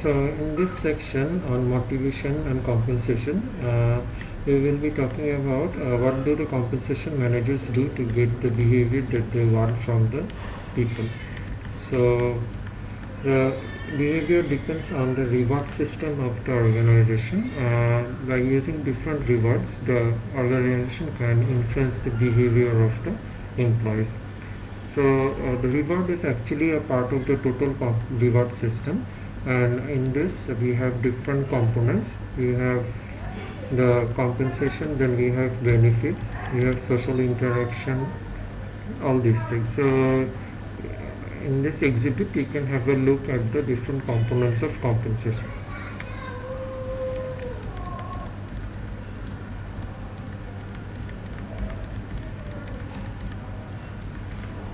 So in this section on motivation and compensation, we will be talking about what do the compensation managers do to get the behavior that they want from the people. So the behavior depends on the reward system of the organization. By using different rewards, the organization can influence the behavior of the employees. So the reward is actually a part of the total reward system, and in this we have different components. We have the compensation, then we have benefits, we have social interaction, all these things. So in this exhibit you can have a look at the different components of compensation.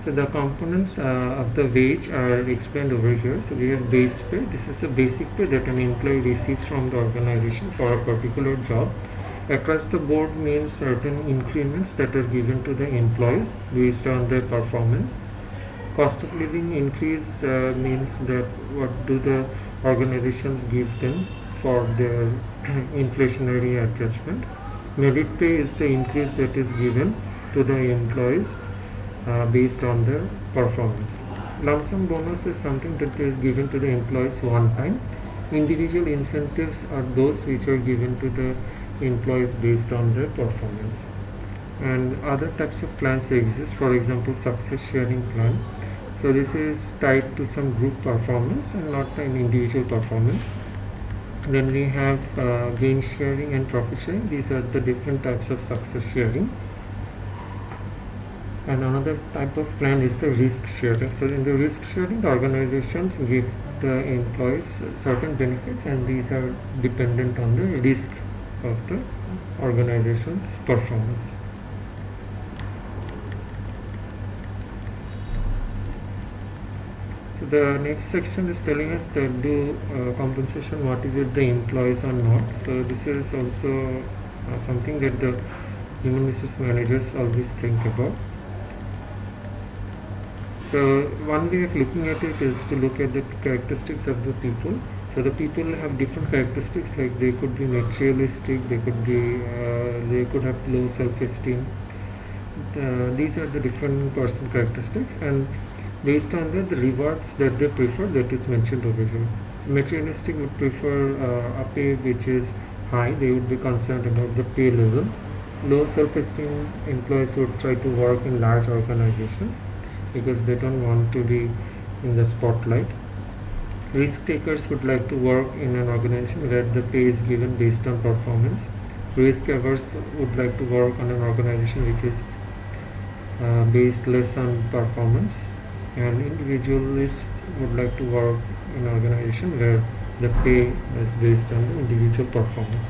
So the components of the wage are explained over here. So we have base pay. This is the basic pay that an employee receives from the organization for a particular job. Across the board means certain increments that are given to the employees based on their performance. Cost of living increase means that what do the organizations give them for their inflationary adjustment. Merit pay is the increase that is given to the employees based on their performance. Lump sum bonus is something that is given to the employees one time. Individual incentives are those which are given to the employees based on their performance. And other types of plans exist, for example success sharing plan. So this is tied to some group performance and not an individual performance. Then we have gain sharing and profit sharing. These are the different types of success sharing. And another type of plan is the risk sharing. So in the risk sharing, the organizations give the employees certain benefits, and these are dependent on the risk of the organization's performance. So the next section is telling us that do compensation motivate the employees or not. So this is also something that the human resource managers always think about. So one way of looking at it is to look at the characteristics of the people. So the people have different characteristics, like they could be materialistic, they could have low self-esteem. These are the different person characteristics, and based on that, the rewards that they prefer, that is mentioned over here. So materialistic would prefer a pay which is high. They would be concerned about the pay level. Low self-esteem employees would try to work in large organizations because they don't want to be in the spotlight. Risk takers would like to work in an organization where the pay is given based on performance. Risk averse would like to work on an organization which is based less on performance. And individualists would like to work in an organization where the pay is based on the individual performance.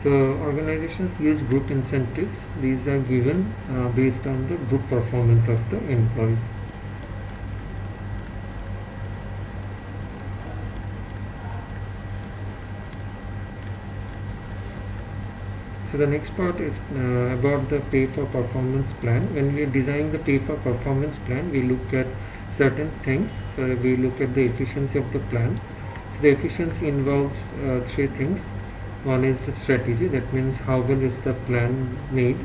So organizations use group incentives. These are given based on the group performance of the employees. So the next part is about the pay for performance plan. When we are designing the pay for performance plan, we look at certain things. So we look at the efficiency of the plan. So the efficiency involves three things. One is the strategy, that means how well is the plan made.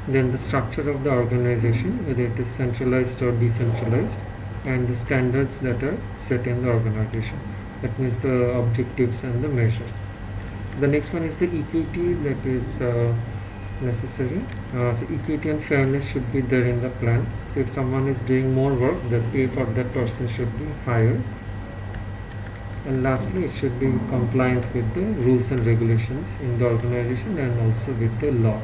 Then the structure of the organization, whether it is centralized or decentralized, and the standards that are set in the organization. That means the objectives and the measures. The next one is the equity that is necessary. So equity and fairness should be there in the plan. So if someone is doing more work, the pay for that person should be higher. And lastly, it should be compliant with the rules and regulations in the organization and also with the law.